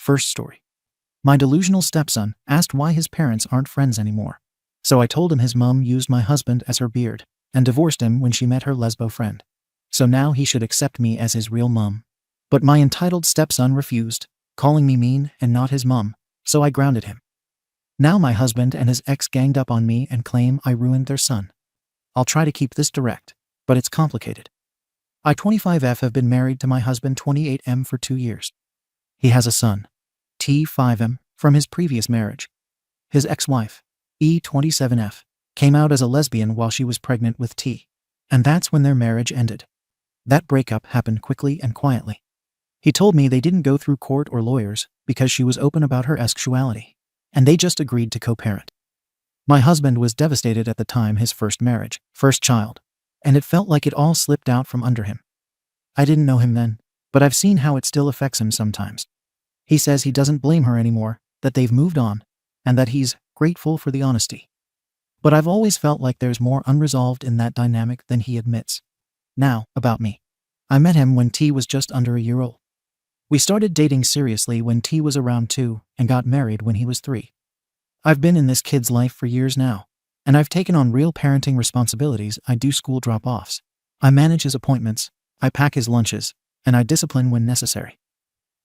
First story. My delusional stepson asked why his parents aren't friends anymore. So I told him his mom used my husband as her beard and divorced him when she met her lesbo friend. So now he should accept me as his real mom. But my entitled stepson refused, calling me mean and not his mom, so I grounded him. Now my husband and his ex ganged up on me and claim I ruined their son. I'll try to keep this direct, but it's complicated. I 25F have been married to my husband 28M for 2 years. He has a son, T5M, from his previous marriage. His ex-wife, E27F, came out as a lesbian while she was pregnant with T, and that's when their marriage ended. That breakup happened quickly and quietly. He told me they didn't go through court or lawyers because she was open about her sexuality, and they just agreed to co-parent. My husband was devastated at the time, his first marriage, first child, and it felt like it all slipped out from under him. I didn't know him then, but I've seen how it still affects him sometimes. He says he doesn't blame her anymore, that they've moved on, and that he's grateful for the honesty. But I've always felt like there's more unresolved in that dynamic than he admits. Now, about me. I met him when T was just under a year old. We started dating seriously when T was around 2 and got married when he was 3. I've been in this kid's life for years now, and I've taken on real parenting responsibilities. I do school drop-offs. I manage his appointments, I pack his lunches, and I discipline when necessary.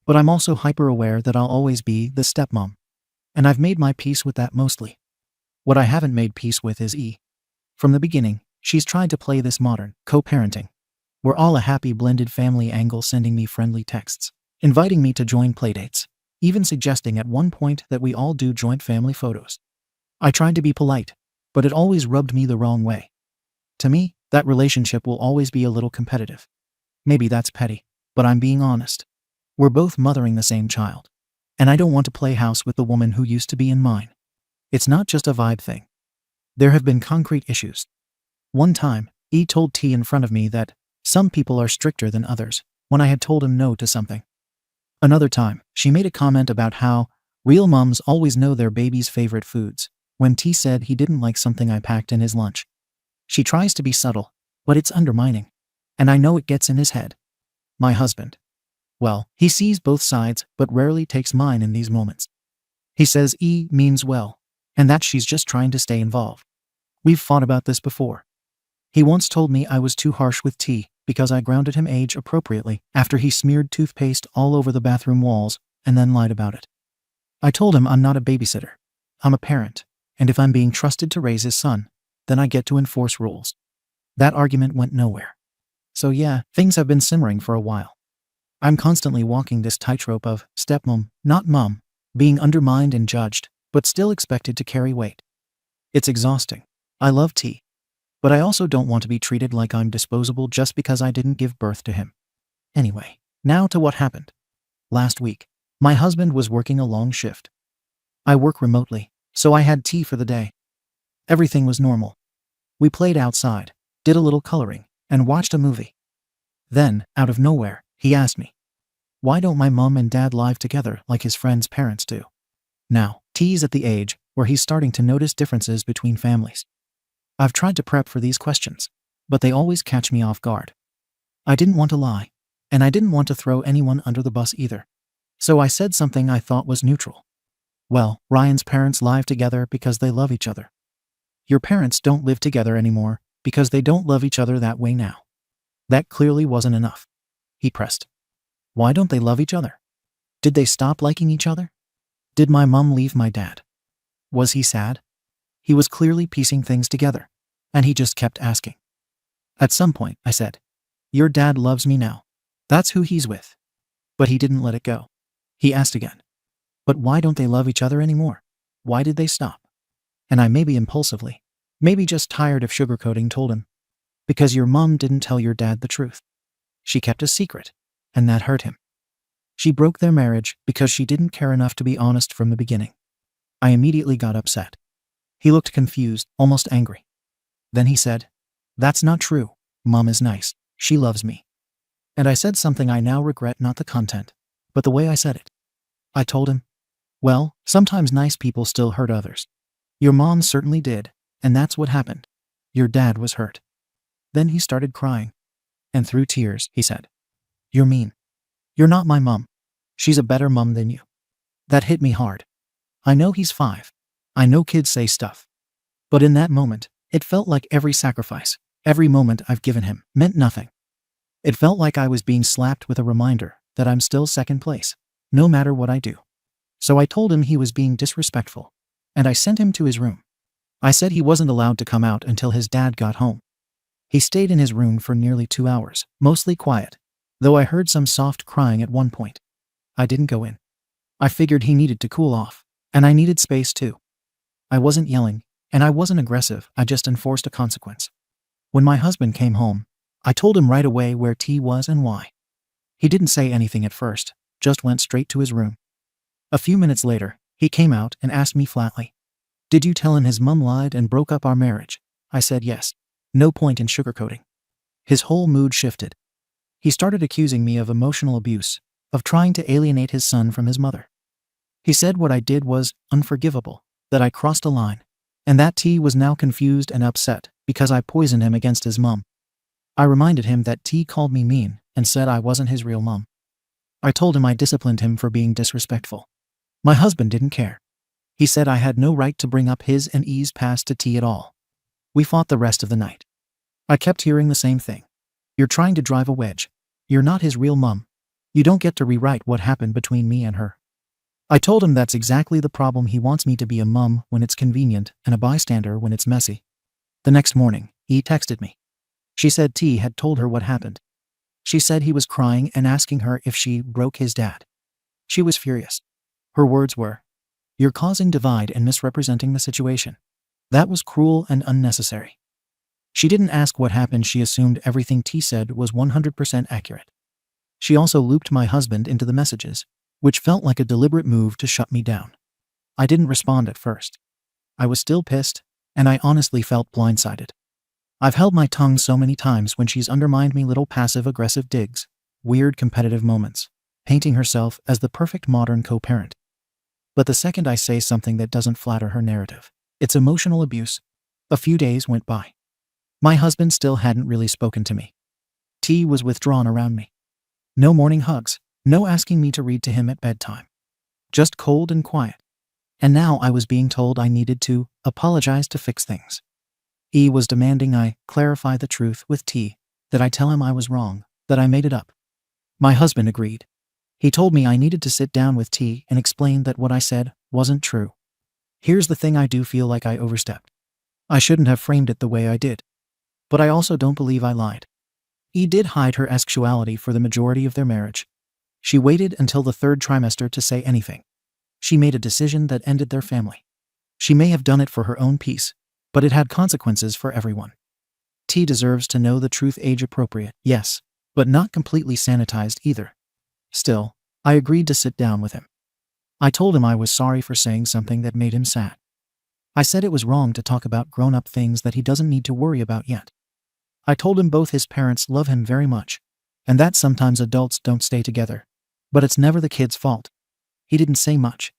But I'm also hyper-aware that I'll always be the stepmom, and I've made my peace with that mostly. What I haven't made peace with is E. From the beginning, she's tried to play this modern, co-parenting. We're all a happy blended family angle, sending me friendly texts, inviting me to join playdates, even suggesting at one point that we all do joint family photos. I tried to be polite, but it always rubbed me the wrong way. To me, that relationship will always be a little competitive. Maybe that's petty, but I'm being honest. We're both mothering the same child, and I don't want to play house with the woman who used to be in mine. It's not just a vibe thing. There have been concrete issues. One time, E told T in front of me that some people are stricter than others when I had told him no to something. Another time, she made a comment about how real moms always know their baby's favorite foods when T said he didn't like something I packed in his lunch. She tries to be subtle, but it's undermining, and I know it gets in his head. My husband. Well, he sees both sides but rarely takes mine in these moments. He says E means well, and that she's just trying to stay involved. We've fought about this before. He once told me I was too harsh with T because I grounded him age appropriately after he smeared toothpaste all over the bathroom walls and then lied about it. I told him I'm not a babysitter. I'm a parent, and if I'm being trusted to raise his son, then I get to enforce rules. That argument went nowhere. So yeah, things have been simmering for a while. I'm constantly walking this tightrope of stepmom, not mom, being undermined and judged, but still expected to carry weight. It's exhausting. I love T, but I also don't want to be treated like I'm disposable just because I didn't give birth to him. Anyway, now to what happened. Last week, my husband was working a long shift. I work remotely, so I had T for the day. Everything was normal. We played outside, did a little coloring, and watched a movie. Then, out of nowhere, he asked me, why don't my mom and dad live together like his friends' parents do? Now, T's at the age where he's starting to notice differences between families. I've tried to prep for these questions, but they always catch me off guard. I didn't want to lie, and I didn't want to throw anyone under the bus either. So I said something I thought was neutral. Well, Ryan's parents live together because they love each other. Your parents don't live together anymore because they don't love each other that way now. That clearly wasn't enough. He pressed. Why don't they love each other? Did they stop liking each other? Did my mom leave my dad? Was he sad? He was clearly piecing things together, and he just kept asking. At some point, I said, your dad loves me now. That's who he's with. But he didn't let it go. He asked again. But why don't they love each other anymore? Why did they stop? And I, maybe impulsively, maybe just tired of sugarcoating, told him. Because your mom didn't tell your dad the truth. She kept a secret, and that hurt him. She broke their marriage because she didn't care enough to be honest from the beginning. I immediately got upset. He looked confused, almost angry. Then he said, that's not true. Mom is nice. She loves me. And I said something I now regret, not the content, but the way I said it. I told him, well, sometimes nice people still hurt others. Your mom certainly did, and that's what happened. Your dad was hurt. Then he started crying. And through tears, he said, you're mean. You're not my mom. She's a better mom than you. That hit me hard. I know he's 5. I know kids say stuff. But in that moment, it felt like every sacrifice, every moment I've given him, meant nothing. It felt like I was being slapped with a reminder that I'm still second place, no matter what I do. So I told him he was being disrespectful, and I sent him to his room. I said he wasn't allowed to come out until his dad got home. He stayed in his room for nearly 2 hours, mostly quiet, though I heard some soft crying at one point. I didn't go in. I figured he needed to cool off, and I needed space too. I wasn't yelling, and I wasn't aggressive, I just enforced a consequence. When my husband came home, I told him right away where T was and why. He didn't say anything at first, just went straight to his room. A few minutes later, he came out and asked me flatly, "Did you tell him his mum lied and broke up our marriage?" I said yes. No point in sugarcoating. His whole mood shifted. He started accusing me of emotional abuse, of trying to alienate his son from his mother. He said what I did was unforgivable, that I crossed a line, and that T was now confused and upset because I poisoned him against his mum. I reminded him that T called me mean and said I wasn't his real mum. I told him I disciplined him for being disrespectful. My husband didn't care. He said I had no right to bring up his and E's past to T at all. We fought the rest of the night. I kept hearing the same thing. You're trying to drive a wedge. You're not his real mum. You don't get to rewrite what happened between me and her. I told him that's exactly the problem. He wants me to be a mum when it's convenient and a bystander when it's messy. The next morning, E texted me. She said T had told her what happened. She said he was crying and asking her if she broke his dad. She was furious. Her words were, "You're causing divide and misrepresenting the situation. That was cruel and unnecessary." She didn't ask what happened. She assumed everything T said was 100% accurate. She also looped my husband into the messages, which felt like a deliberate move to shut me down. I didn't respond at first. I was still pissed, and I honestly felt blindsided. I've held my tongue so many times when she's undermined me, little passive-aggressive digs, weird competitive moments, painting herself as the perfect modern co-parent. But the second I say something that doesn't flatter her narrative, it's emotional abuse. A few days went by. My husband still hadn't really spoken to me. T was withdrawn around me. No morning hugs, no asking me to read to him at bedtime. Just cold and quiet. And now I was being told I needed to apologize to fix things. E was demanding I clarify the truth with T, that I tell him I was wrong, that I made it up. My husband agreed. He told me I needed to sit down with T and explain that what I said wasn't true. Here's the thing, I do feel like I overstepped. I shouldn't have framed it the way I did. But I also don't believe I lied. E did hide her sexuality for the majority of their marriage. She waited until the 3rd trimester to say anything. She made a decision that ended their family. She may have done it for her own peace, but it had consequences for everyone. T deserves to know the truth. Age appropriate, yes, but not completely sanitized either. Still, I agreed to sit down with him. I told him I was sorry for saying something that made him sad. I said it was wrong to talk about grown-up things that he doesn't need to worry about yet. I told him both his parents love him very much, and that sometimes adults don't stay together, but it's never the kid's fault. He didn't say much.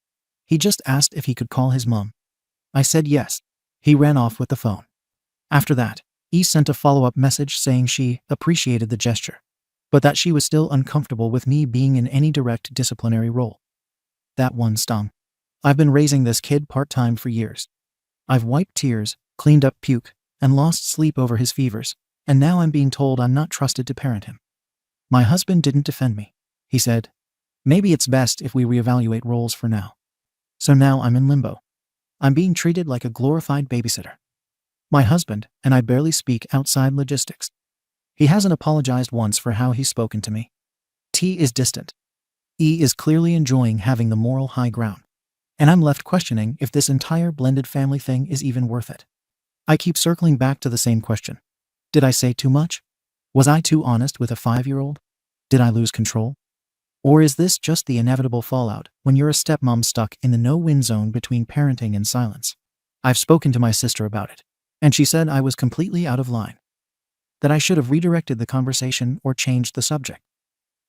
He just asked if he could call his mom. I said yes. He ran off with the phone. After that, E sent a follow-up message saying she appreciated the gesture, but that she was still uncomfortable with me being in any direct disciplinary role. That one stung. I've been raising this kid part-time for years. I've wiped tears, cleaned up puke, and lost sleep over his fevers, and now I'm being told I'm not trusted to parent him. My husband didn't defend me. He said, "Maybe it's best if we reevaluate roles for now." So now I'm in limbo. I'm being treated like a glorified babysitter. My husband and I barely speak outside logistics. He hasn't apologized once for how he's spoken to me. T is distant. E is clearly enjoying having the moral high ground. And I'm left questioning if this entire blended family thing is even worth it. I keep circling back to the same question. Did I say too much? Was I too honest with a 5-year-old? Did I lose control? Or is this just the inevitable fallout when you're a stepmom stuck in the no-win zone between parenting and silence? I've spoken to my sister about it, and she said I was completely out of line, that I should have redirected the conversation or changed the subject.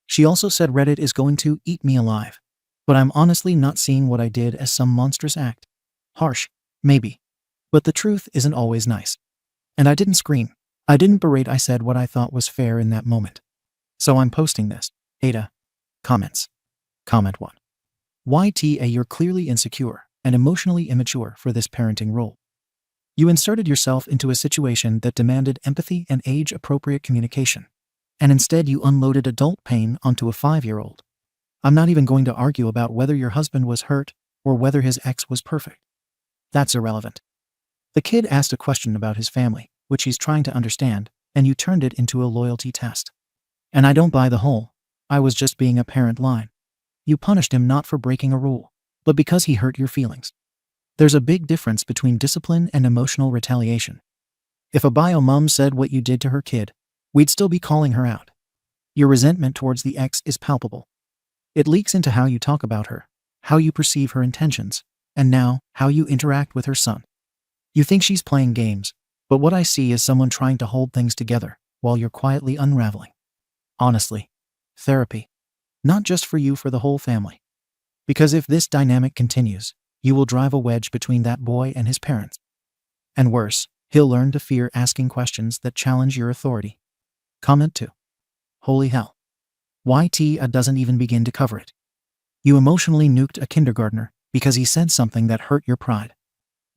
She also said Reddit is going to eat me alive, but I'm honestly not seeing what I did as some monstrous act. Harsh, maybe, but the truth isn't always nice. And I didn't scream. I didn't berate. I said what I thought was fair in that moment. So I'm posting this. Ada. Comments. Comment 1. YTA, you're clearly insecure and emotionally immature for this parenting role. You inserted yourself into a situation that demanded empathy and age-appropriate communication, and instead you unloaded adult pain onto a 5-year-old. I'm not even going to argue about whether your husband was hurt or whether his ex was perfect. That's irrelevant. The kid asked a question about his family, which he's trying to understand, and you turned it into a loyalty test. And I don't buy the whole "I was just being a parent" line. You punished him not for breaking a rule, but because he hurt your feelings. There's a big difference between discipline and emotional retaliation. If a bio mom said what you did to her kid, we'd still be calling her out. Your resentment towards the ex is palpable. It leaks into how you talk about her, how you perceive her intentions, and now, how you interact with her son. You think she's playing games, but what I see is someone trying to hold things together while you're quietly unraveling. Honestly, therapy. Not just for you, for the whole family. Because if this dynamic continues, you will drive a wedge between that boy and his parents. And worse, he'll learn to fear asking questions that challenge your authority. Comment 2. Holy hell. YT doesn't even begin to cover it. You emotionally nuked a kindergartner because he said something that hurt your pride.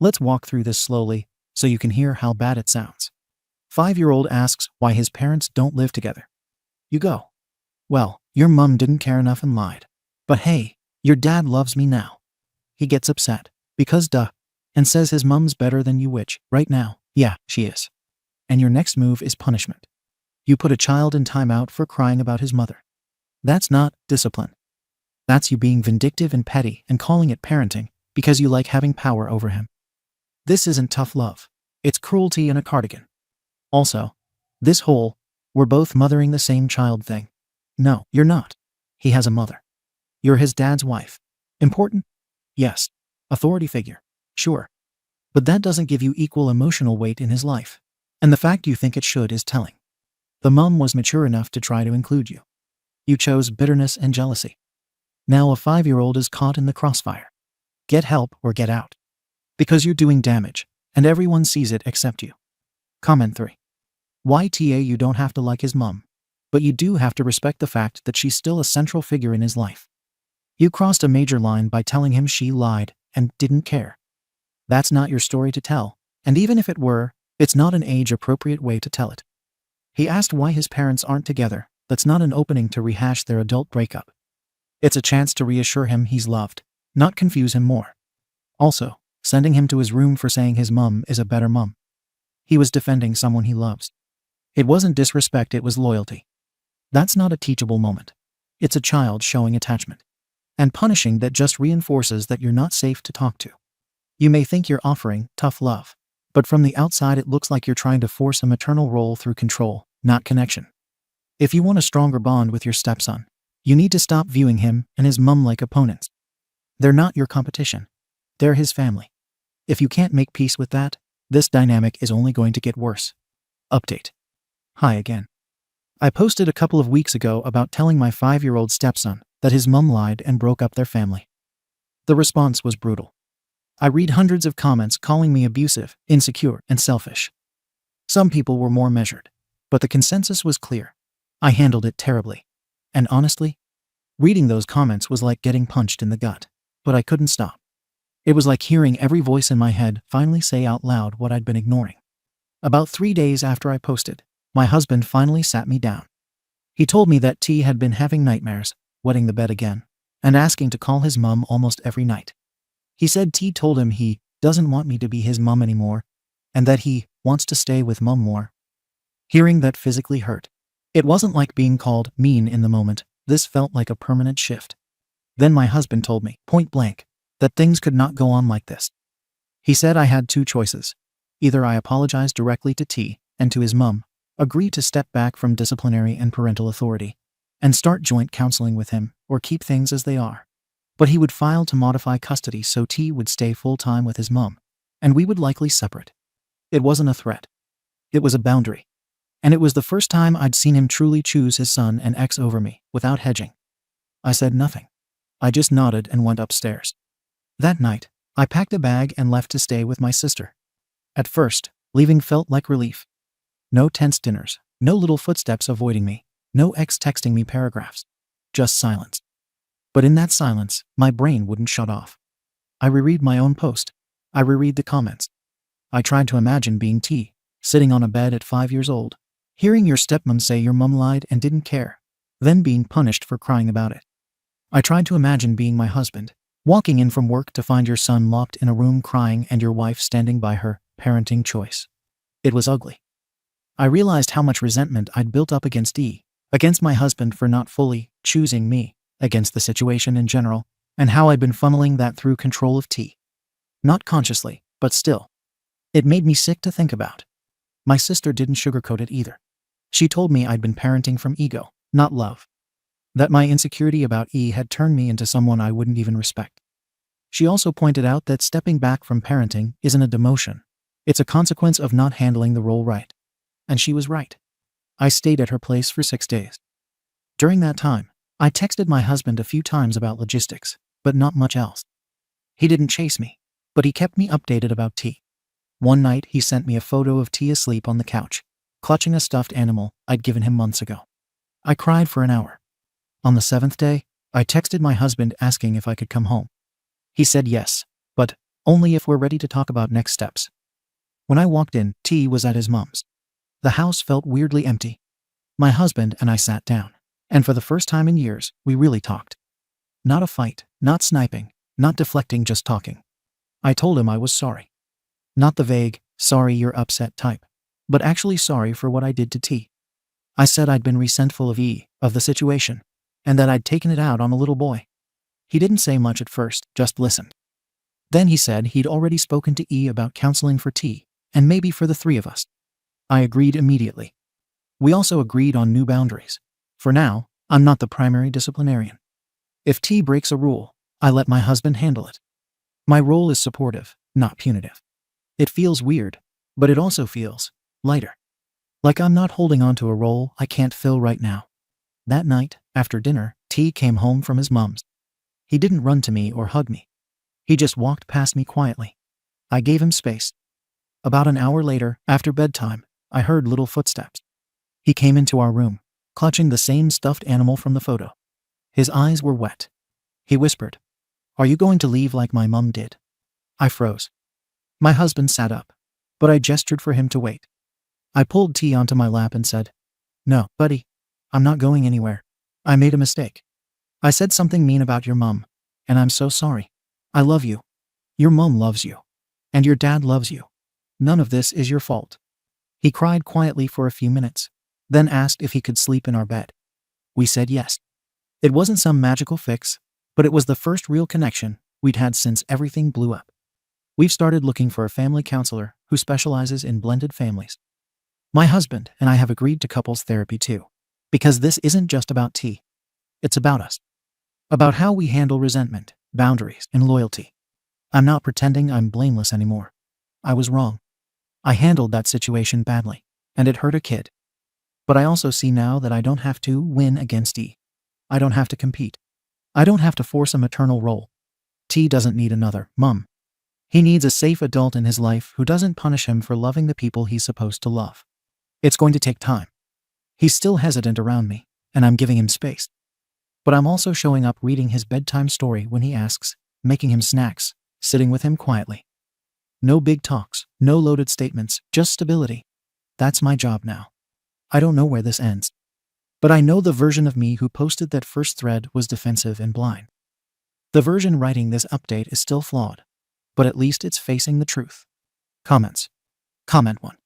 Let's walk through this slowly so you can hear how bad it sounds. 5-year-old asks why his parents don't live together. You go, well, your mom didn't care enough and lied. But hey, your dad loves me now. He gets upset, because duh, and says his mom's better than you, which, right now, yeah, she is. And your next move is punishment. You put a child in timeout for crying about his mother. That's not discipline. That's you being vindictive and petty and calling it parenting because you like having power over him. This isn't tough love. It's cruelty in a cardigan. Also, this whole "we're both mothering the same child" thing. No, you're not. He has a mother. You're his dad's wife. Important? Yes. Authority figure? Sure. But that doesn't give you equal emotional weight in his life. And the fact you think it should is telling. The mom was mature enough to try to include you. You chose bitterness and jealousy. Now a 5-year-old is caught in the crossfire. Get help or get out. Because you're doing damage, and everyone sees it except you. Comment 3. YTA, you don't have to like his mom, but you do have to respect the fact that she's still a central figure in his life. You crossed a major line by telling him she lied and didn't care. That's not your story to tell, and even if it were, it's not an age-appropriate way to tell it. He asked why his parents aren't together. That's not an opening to rehash their adult breakup. It's a chance to reassure him he's loved, not confuse him more. Also, sending him to his room for saying his mom is a better mom. He was defending someone he loves. It wasn't disrespect, it was loyalty. That's not a teachable moment. It's a child showing attachment. And punishing that just reinforces that you're not safe to talk to. You may think you're offering tough love, but from the outside it looks like you're trying to force a maternal role through control, not connection. If you want a stronger bond with your stepson, you need to stop viewing him and his mom like opponents. They're not your competition. They're his family. If you can't make peace with that, this dynamic is only going to get worse. Update. Hi again. I posted a couple of weeks ago about telling my 5-year-old stepson that his mom lied and broke up their family. The response was brutal. I read hundreds of comments calling me abusive, insecure, and selfish. Some people were more measured, but the consensus was clear. I handled it terribly. And honestly, reading those comments was like getting punched in the gut, but I couldn't stop. It was like hearing every voice in my head finally say out loud what I'd been ignoring. About 3 days after I posted, my husband finally sat me down. He told me that T had been having nightmares, wetting the bed again, and asking to call his mom almost every night. He said T told him he doesn't want me to be his mom anymore, and that he wants to stay with mom more. Hearing that physically hurt. It wasn't like being called mean in the moment. This felt like a permanent shift. Then my husband told me, point blank, that things could not go on like this. He said I had 2 choices. Either I apologize directly to T and to his mom, agree to step back from disciplinary and parental authority, and start joint counseling with him, or keep things as they are. But he would file to modify custody so T would stay full-time with his mom, and we would likely separate. It wasn't a threat. It was a boundary. And it was the first time I'd seen him truly choose his son and ex over me, without hedging. I said nothing. I just nodded and went upstairs. That night, I packed a bag and left to stay with my sister. At first, leaving felt like relief. No tense dinners, no little footsteps avoiding me, no ex texting me paragraphs. Just silence. But in that silence, my brain wouldn't shut off. I reread my own post. I reread the comments. I tried to imagine being T, sitting on a bed at 5 years old, hearing your stepmom say your mum lied and didn't care, then being punished for crying about it. I tried to imagine being my husband, walking in from work to find your son locked in a room crying and your wife standing by her parenting choice. It was ugly. I realized how much resentment I'd built up against E, against my husband for not fully choosing me, against the situation in general, and how I'd been funneling that through control of T. Not consciously, but still. It made me sick to think about. My sister didn't sugarcoat it either. She told me I'd been parenting from ego, not love. That my insecurity about E had turned me into someone I wouldn't even respect. She also pointed out that stepping back from parenting isn't a demotion. It's a consequence of not handling the role right. And she was right. I stayed at her place for 6 days. During that time, I texted my husband a few times about logistics, but not much else. He didn't chase me, but he kept me updated about T. One night, he sent me a photo of T asleep on the couch, clutching a stuffed animal I'd given him months ago. I cried for an hour. On the 7th day, I texted my husband asking if I could come home. He said yes, but only if we're ready to talk about next steps. When I walked in, T was at his mom's. The house felt weirdly empty. My husband and I sat down, and for the first time in years, we really talked. Not a fight, not sniping, not deflecting, just talking. I told him I was sorry. Not the vague, sorry you're upset type, but actually sorry for what I did to T. I said I'd been resentful of E, of the situation, and that I'd taken it out on the little boy. He didn't say much at first, just listened. Then he said he'd already spoken to E about counseling for T, and maybe for the 3 of us. I agreed immediately. We also agreed on new boundaries. For now, I'm not the primary disciplinarian. If T breaks a rule, I let my husband handle it. My role is supportive, not punitive. It feels weird, but it also feels lighter. Like I'm not holding on to a role I can't fill right now. That night, after dinner, T came home from his mom's. He didn't run to me or hug me. He just walked past me quietly. I gave him space. About an hour later, after bedtime, I heard little footsteps. He came into our room, clutching the same stuffed animal from the photo. His eyes were wet. He whispered, "Are you going to leave like my mum did?" I froze. My husband sat up, but I gestured for him to wait. I pulled T onto my lap and said, "No, buddy, I'm not going anywhere. I made a mistake. I said something mean about your mum, and I'm so sorry. I love you. Your mum loves you. And your dad loves you. None of this is your fault." He cried quietly for a few minutes, then asked if he could sleep in our bed. We said yes. It wasn't some magical fix, but it was the first real connection we'd had since everything blew up. We've started looking for a family counselor who specializes in blended families. My husband and I have agreed to couples therapy too, because this isn't just about T. It's about us. About how we handle resentment, boundaries, and loyalty. I'm not pretending I'm blameless anymore. I was wrong. I handled that situation badly, and it hurt a kid. But I also see now that I don't have to win against E. I don't have to compete. I don't have to force a maternal role. T doesn't need another mum. He needs a safe adult in his life who doesn't punish him for loving the people he's supposed to love. It's going to take time. He's still hesitant around me, and I'm giving him space. But I'm also showing up reading his bedtime story when he asks, making him snacks, sitting with him quietly. No big talks, no loaded statements, just stability. That's my job now. I don't know where this ends. But I know the version of me who posted that first thread was defensive and blind. The version writing this update is still flawed, but at least it's facing the truth. Comments. Comment 1.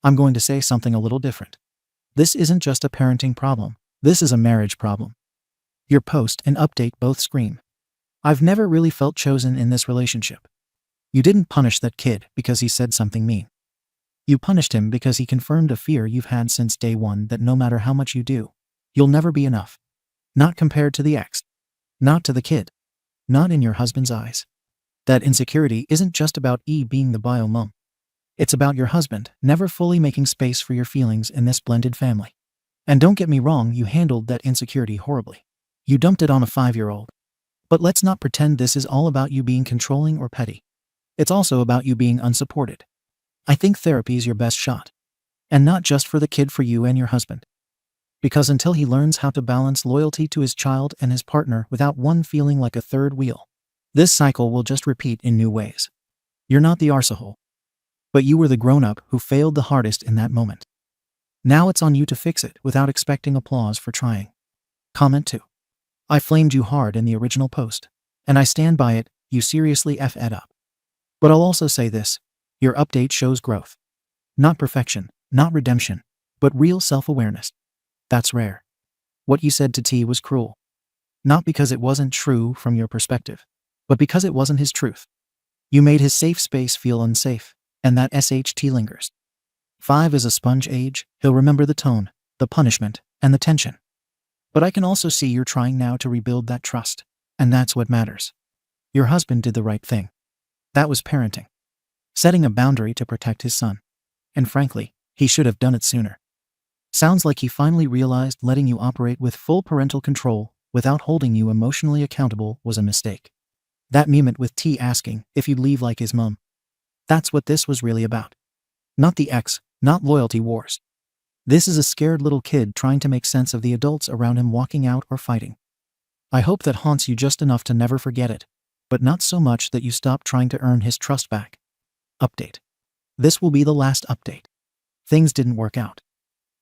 I'm going to say something a little different. This isn't just a parenting problem. This is a marriage problem. Your post and update both scream. I've never really felt chosen in this relationship. You didn't punish that kid because he said something mean. You punished him because he confirmed a fear you've had since day one that no matter how much you do, you'll never be enough. Not compared to the ex. Not to the kid. Not in your husband's eyes. That insecurity isn't just about E being the bio mom. It's about your husband never fully making space for your feelings in this blended family. And don't get me wrong, you handled that insecurity horribly. You dumped it on a 5-year-old. But let's not pretend this is all about you being controlling or petty. It's also about you being unsupported. I think therapy is your best shot. And not just for the kid, for you and your husband. Because until he learns how to balance loyalty to his child and his partner without one feeling like a third wheel, this cycle will just repeat in new ways. You're not the arsehole, but you were the grown-up who failed the hardest in that moment. Now it's on you to fix it without expecting applause for trying. Comment 2. I flamed you hard in the original post, and I stand by it. You seriously F'd up. But I'll also say this: your update shows growth. Not perfection, not redemption, but real self-awareness. That's rare. What you said to T was cruel. Not because it wasn't true from your perspective, but because it wasn't his truth. You made his safe space feel unsafe, and that SHT lingers. 5 is a sponge age. He'll remember the tone, the punishment, and the tension. But I can also see you're trying now to rebuild that trust, and that's what matters. Your husband did the right thing. That was parenting. Setting a boundary to protect his son. And frankly, he should have done it sooner. Sounds like he finally realized letting you operate with full parental control without holding you emotionally accountable was a mistake. That moment with T asking if you'd leave like his mom. That's what this was really about. Not the ex, not loyalty wars. This is a scared little kid trying to make sense of the adults around him walking out or fighting. I hope that haunts you just enough to never forget it, but not so much that you stop trying to earn his trust back. Update. This will be the last update. Things didn't work out.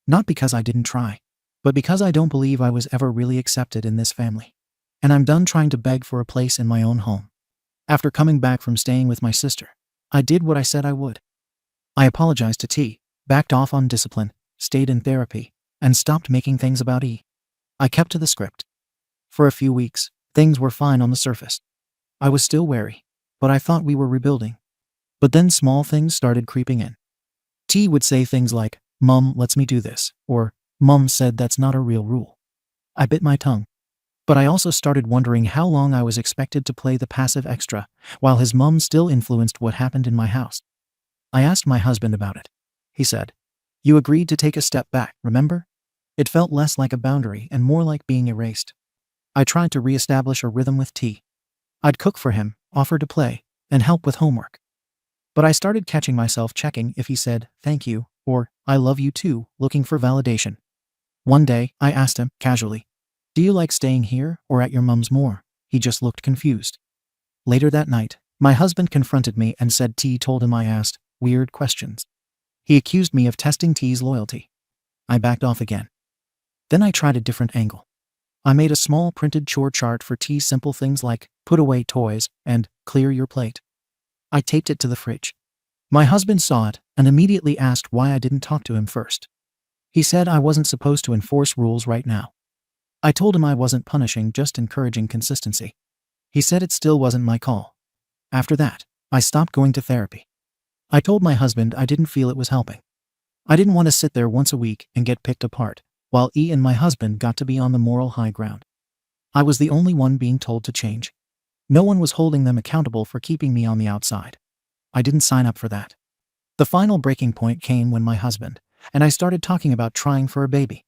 Not because I didn't try, but because I don't believe I was ever really accepted in this family. And I'm done trying to beg for a place in my own home. After coming back from staying with my sister, I did what I said I would. I apologized to T, backed off on discipline, stayed in therapy, and stopped making things about E. I kept to the script. For a few weeks, things were fine on the surface. I was still wary, but I thought we were rebuilding. But then small things started creeping in. T would say things like, "Mom lets me do this," or "Mom said that's not a real rule." I bit my tongue. But I also started wondering how long I was expected to play the passive extra, while his mom still influenced what happened in my house. I asked my husband about it. He said, "You agreed to take a step back, remember?" It felt less like a boundary and more like being erased. I tried to reestablish a rhythm with T. I'd cook for him, offer to play, and help with homework. But I started catching myself checking if he said, "Thank you," or "I love you too," looking for validation. One day, I asked him, casually, "Do you like staying here or at your mom's more?" He just looked confused. Later that night, my husband confronted me and said T told him I asked weird questions. He accused me of testing T's loyalty. I backed off again. Then I tried a different angle. I made a small printed chore chart for T, simple things like put away toys and clear your plate. I taped it to the fridge. My husband saw it and immediately asked why I didn't talk to him first. He said I wasn't supposed to enforce rules right now. I told him I wasn't punishing, just encouraging consistency. He said it still wasn't my call. After that, I stopped going to therapy. I told my husband I didn't feel it was helping. I didn't want to sit there once a week and get picked apart, while E and my husband got to be on the moral high ground. I was the only one being told to change. No one was holding them accountable for keeping me on the outside. I didn't sign up for that. The final breaking point came when my husband and I started talking about trying for a baby.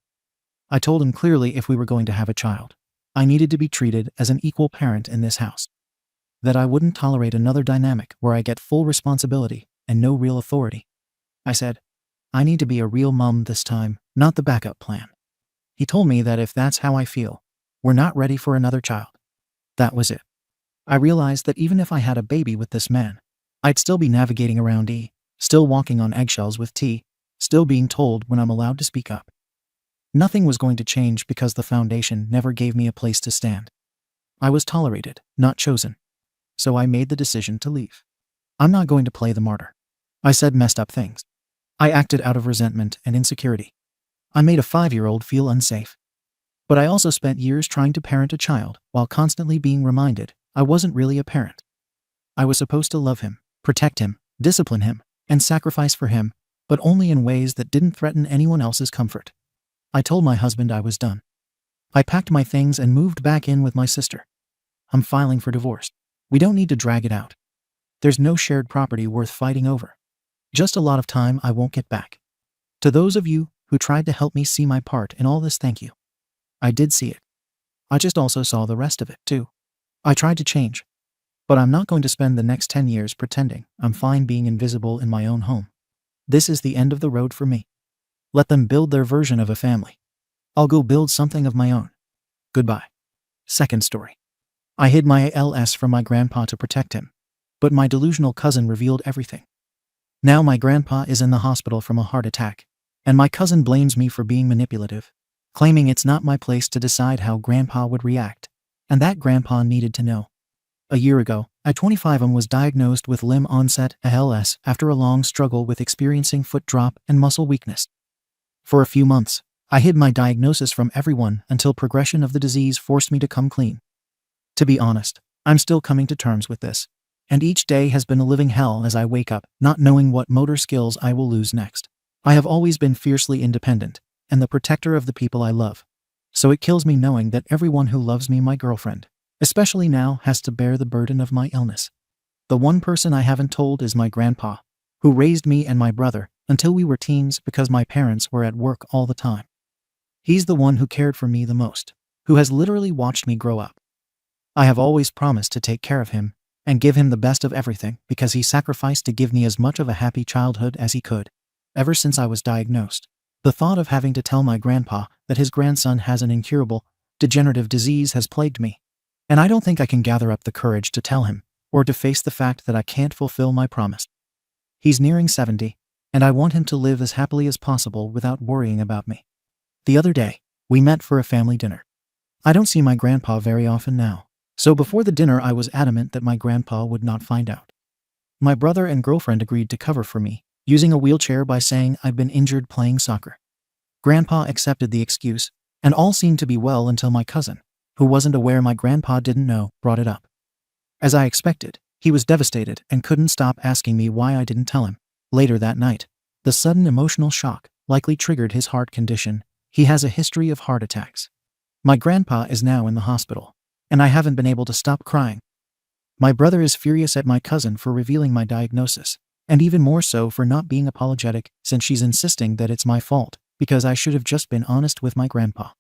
I told him clearly if we were going to have a child, I needed to be treated as an equal parent in this house. That I wouldn't tolerate another dynamic where I get full responsibility and no real authority. I said, I need to be a real mom this time, not the backup plan. He told me that if that's how I feel, we're not ready for another child. That was it. I realized that even if I had a baby with this man, I'd still be navigating around E, still walking on eggshells with T, still being told when I'm allowed to speak up. Nothing was going to change because the foundation never gave me a place to stand. I was tolerated, not chosen. So I made the decision to leave. I'm not going to play the martyr. I said messed up things. I acted out of resentment and insecurity. I made a 5-year-old feel unsafe. But I also spent years trying to parent a child while constantly being reminded I wasn't really a parent. I was supposed to love him, protect him, discipline him, and sacrifice for him, but only in ways that didn't threaten anyone else's comfort. I told my husband I was done. I packed my things and moved back in with my sister. I'm filing for divorce. We don't need to drag it out. There's no shared property worth fighting over. Just a lot of time I won't get back. To those of you who tried to help me see my part in all this, thank you. I did see it. I just also saw the rest of it, too. I tried to change. But I'm not going to spend the next 10 years pretending I'm fine being invisible in my own home. This is the end of the road for me. Let them build their version of a family. I'll go build something of my own. Goodbye. Second story. I hid my ALS from my grandpa to protect him, but my delusional cousin revealed everything. Now my grandpa is in the hospital from a heart attack, and my cousin blames me for being manipulative, claiming it's not my place to decide how grandpa would react, and that grandpa needed to know. A year ago, at 25, was diagnosed with limb onset ALS after a long struggle with experiencing foot drop and muscle weakness. For a few months, I hid my diagnosis from everyone until progression of the disease forced me to come clean. To be honest, I'm still coming to terms with this, and each day has been a living hell as I wake up, not knowing what motor skills I will lose next. I have always been fiercely independent, and the protector of the people I love. So it kills me knowing that everyone who loves me, my girlfriend, especially now, has to bear the burden of my illness. The one person I haven't told is my grandpa, who raised me and my brother until we were teens because my parents were at work all the time. He's the one who cared for me the most, who has literally watched me grow up. I have always promised to take care of him and give him the best of everything because he sacrificed to give me as much of a happy childhood as he could. Ever since I was diagnosed, the thought of having to tell my grandpa that his grandson has an incurable, degenerative disease has plagued me, and I don't think I can gather up the courage to tell him or to face the fact that I can't fulfill my promise. He's nearing 70, and I want him to live as happily as possible without worrying about me. The other day, we met for a family dinner. I don't see my grandpa very often now, so before the dinner I was adamant that my grandpa would not find out. My brother and girlfriend agreed to cover for me, using a wheelchair by saying I'd been injured playing soccer. Grandpa accepted the excuse, and all seemed to be well until my cousin, who wasn't aware my grandpa didn't know, brought it up. As I expected, he was devastated and couldn't stop asking me why I didn't tell him. Later that night, the sudden emotional shock likely triggered his heart condition. He has a history of heart attacks. My grandpa is now in the hospital, and I haven't been able to stop crying. My brother is furious at my cousin for revealing my diagnosis, and even more so for not being apologetic since she's insisting that it's my fault because I should have just been honest with my grandpa.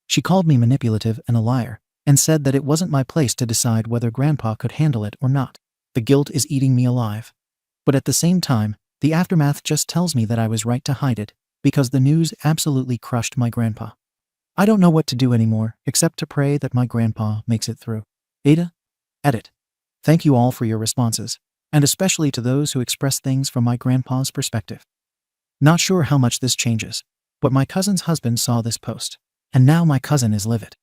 She called me manipulative and a liar, and said that it wasn't my place to decide whether grandpa could handle it or not. The guilt is eating me alive. But at the same time, the aftermath just tells me that I was right to hide it, because the news absolutely crushed my grandpa. I don't know what to do anymore, except to pray that my grandpa makes it through. Ada? Edit. Thank you all for your responses, and especially to those who express things from my grandpa's perspective. Not sure how much this changes, but my cousin's husband saw this post, and now my cousin is livid.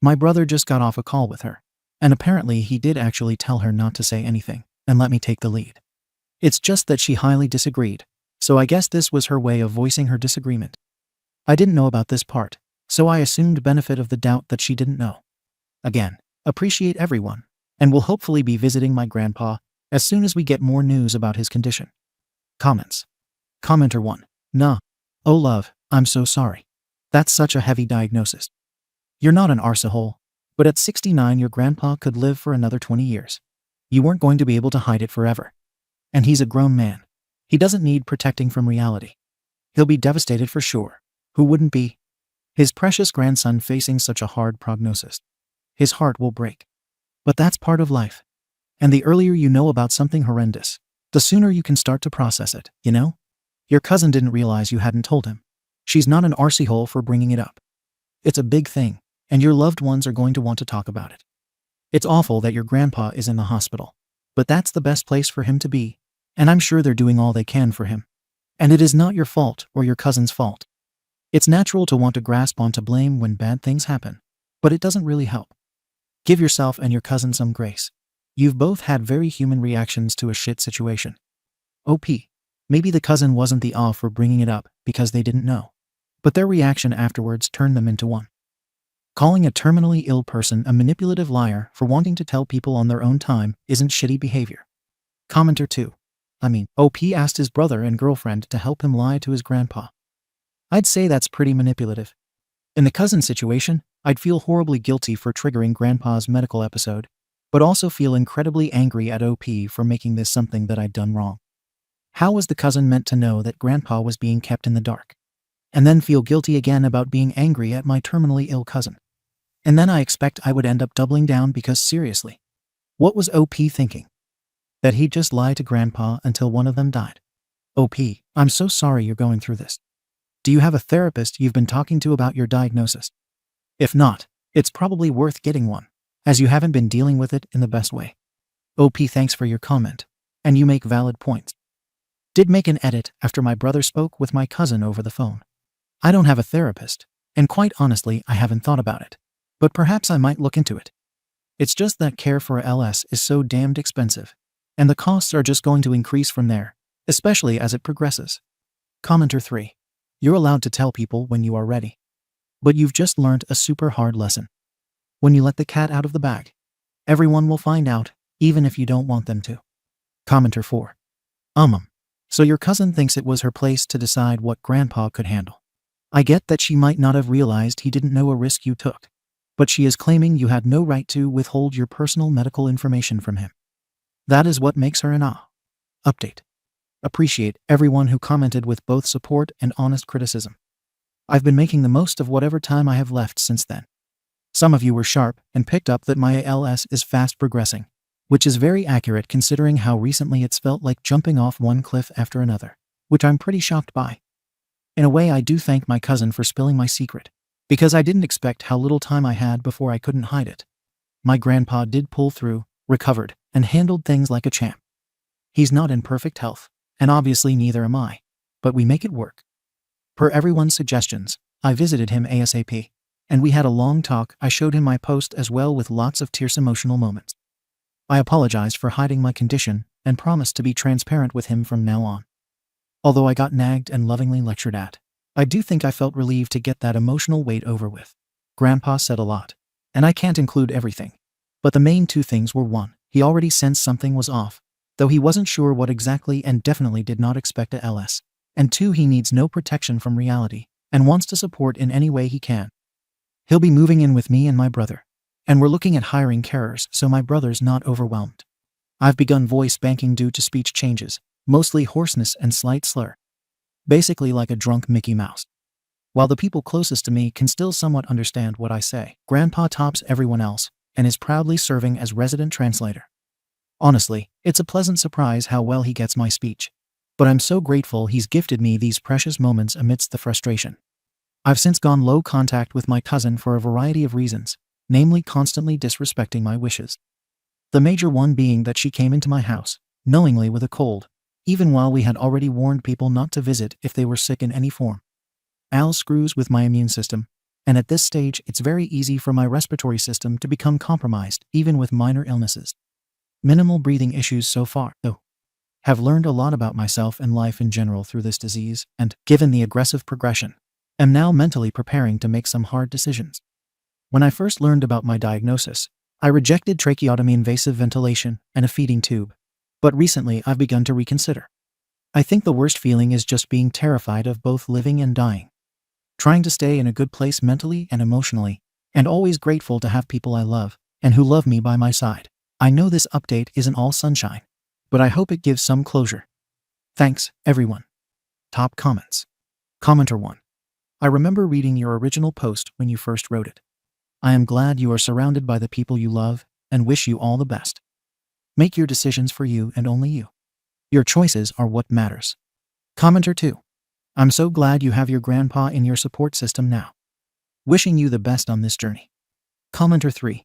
My brother just got off a call with her, and apparently he did actually tell her not to say anything, and let me take the lead. It's just that she highly disagreed, so I guess this was her way of voicing her disagreement. I didn't know about this part, so I assumed benefit of the doubt that she didn't know. Again, appreciate everyone, and will hopefully be visiting my grandpa as soon as we get more news about his condition. Comments. Commenter 1. Nah. Oh love, I'm so sorry. That's such a heavy diagnosis. You're not an arsehole, but at 69 your grandpa could live for another 20 years. You weren't going to be able to hide it forever. And he's a grown man. He doesn't need protecting from reality. He'll be devastated for sure. Who wouldn't be? His precious grandson facing such a hard prognosis. His heart will break. But that's part of life. And the earlier you know about something horrendous, the sooner you can start to process it, you know? Your cousin didn't realize you hadn't told him. She's not an arsehole for bringing it up. It's a big thing, and your loved ones are going to want to talk about it. It's awful that your grandpa is in the hospital, but that's the best place for him to be, and I'm sure they're doing all they can for him. And it is not your fault or your cousin's fault. It's natural to want to grasp onto blame when bad things happen, but it doesn't really help. Give yourself and your cousin some grace. You've both had very human reactions to a shit situation. OP. Maybe the cousin wasn't the off for bringing it up because they didn't know, but their reaction afterwards turned them into one. Calling a terminally ill person a manipulative liar for wanting to tell people on their own time isn't shitty behavior. Commenter 2. OP asked his brother and girlfriend to help him lie to his grandpa. I'd say that's pretty manipulative. In the cousin situation, I'd feel horribly guilty for triggering grandpa's medical episode, but also feel incredibly angry at OP for making this something that I'd done wrong. How was the cousin meant to know that grandpa was being kept in the dark? And then feel guilty again about being angry at my terminally ill cousin. And then I expect I would end up doubling down because seriously, what was OP thinking? That he'd just lie to grandpa until one of them died? OP, I'm so sorry you're going through this. Do you have a therapist you've been talking to about your diagnosis? If not, it's probably worth getting one, as you haven't been dealing with it in the best way. OP, thanks for your comment. And you make valid points. Did make an edit after my brother spoke with my cousin over the phone. I don't have a therapist, and quite honestly, I haven't thought about it. But perhaps I might look into it. It's just that care for a LS is so damned expensive, and the costs are just going to increase from there, especially as it progresses. Commenter 3. You're allowed to tell people when you are ready. But you've just learned a super hard lesson. When you let the cat out of the bag, everyone will find out, even if you don't want them to. Commenter 4. So your cousin thinks it was her place to decide what Grandpa could handle. I get that she might not have realized he didn't know a risk you took, but she is claiming you had no right to withhold your personal medical information from him. That is what makes her an update. Appreciate everyone who commented with both support and honest criticism. I've been making the most of whatever time I have left since then. Some of you were sharp and picked up that my ALS is fast progressing, which is very accurate considering how recently it's felt like jumping off one cliff after another, which I'm pretty shocked by. In a way, I do thank my cousin for spilling my secret, because I didn't expect how little time I had before I couldn't hide it. My grandpa did pull through, recovered, and handled things like a champ. He's not in perfect health, and obviously neither am I, but we make it work. Per everyone's suggestions, I visited him ASAP, and we had a long talk. I showed him my post as well with lots of tears emotional moments. I apologized for hiding my condition and promised to be transparent with him from now on. Although I got nagged and lovingly lectured at, I do think I felt relieved to get that emotional weight over with. Grandpa said a lot, and I can't include everything. But the main two things were: 1, he already sensed something was off, though he wasn't sure what exactly and definitely did not expect a LS. And 2, he needs no protection from reality and wants to support in any way he can. He'll be moving in with me and my brother, and we're looking at hiring carers so my brother's not overwhelmed. I've begun voice banking due to speech changes, mostly hoarseness and slight slur. Basically like a drunk Mickey Mouse. While the people closest to me can still somewhat understand what I say, Grandpa tops everyone else and is proudly serving as resident translator. Honestly, it's a pleasant surprise how well he gets my speech. But I'm so grateful he's gifted me these precious moments amidst the frustration. I've since gone low contact with my cousin for a variety of reasons, namely constantly disrespecting my wishes. The major one being that she came into my house, knowingly with a cold, even while we had already warned people not to visit if they were sick in any form. Al screws with my immune system, and at this stage it's very easy for my respiratory system to become compromised even with minor illnesses. Minimal breathing issues so far, though. Have learned a lot about myself and life in general through this disease, and, given the aggressive progression, am now mentally preparing to make some hard decisions. When I first learned about my diagnosis, I rejected tracheotomy, invasive ventilation, and a feeding tube. But recently I've begun to reconsider. I think the worst feeling is just being terrified of both living and dying. Trying to stay in a good place mentally and emotionally, and always grateful to have people I love, and who love me by my side. I know this update isn't all sunshine, but I hope it gives some closure. Thanks, everyone. Top comments. Commenter 1. I remember reading your original post when you first wrote it. I am glad you are surrounded by the people you love, and wish you all the best. Make your decisions for you and only you. Your choices are what matters. Commenter 2. I'm so glad you have your grandpa in your support system now. Wishing you the best on this journey. Commenter 3.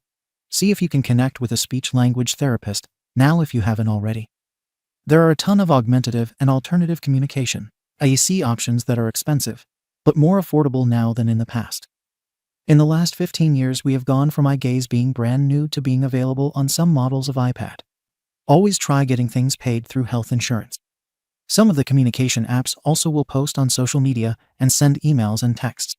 See if you can connect with a speech-language therapist now if you haven't already. There are a ton of augmentative and alternative communication (AEC) options that are expensive, but more affordable now than in the past. In the last 15 years we have gone from eye gaze being brand new to being available on some models of iPad. Always try getting things paid through health insurance. Some of the communication apps also will post on social media and send emails and texts.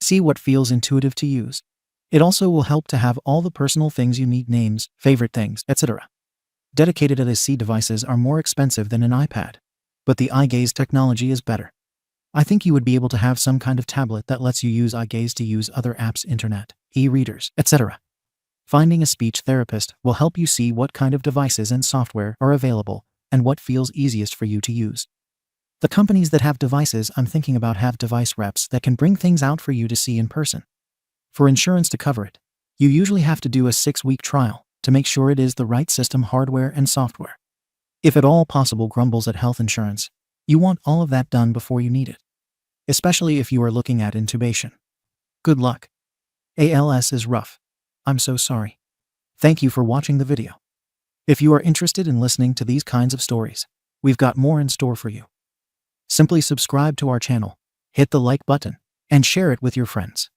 See what feels intuitive to use. It also will help to have all the personal things you need: names, favorite things, etc. Dedicated AEC devices are more expensive than an iPad, but the eye gaze technology is better. I think you would be able to have some kind of tablet that lets you use eye gaze to use other apps, internet, e-readers, etc. Finding a speech therapist will help you see what kind of devices and software are available and what feels easiest for you to use. The companies that have devices I'm thinking about have device reps that can bring things out for you to see in person. For insurance to cover it, you usually have to do a 6-week trial to make sure it is the right system, hardware and software. If at all possible grumbles at health insurance, you want all of that done before you need it. especially if you are looking at intubation. Good luck. ALS is rough. I'm so sorry. Thank you for watching the video. If you are interested in listening to these kinds of stories, we've got more in store for you. Simply subscribe to our channel, hit the like button, and share it with your friends.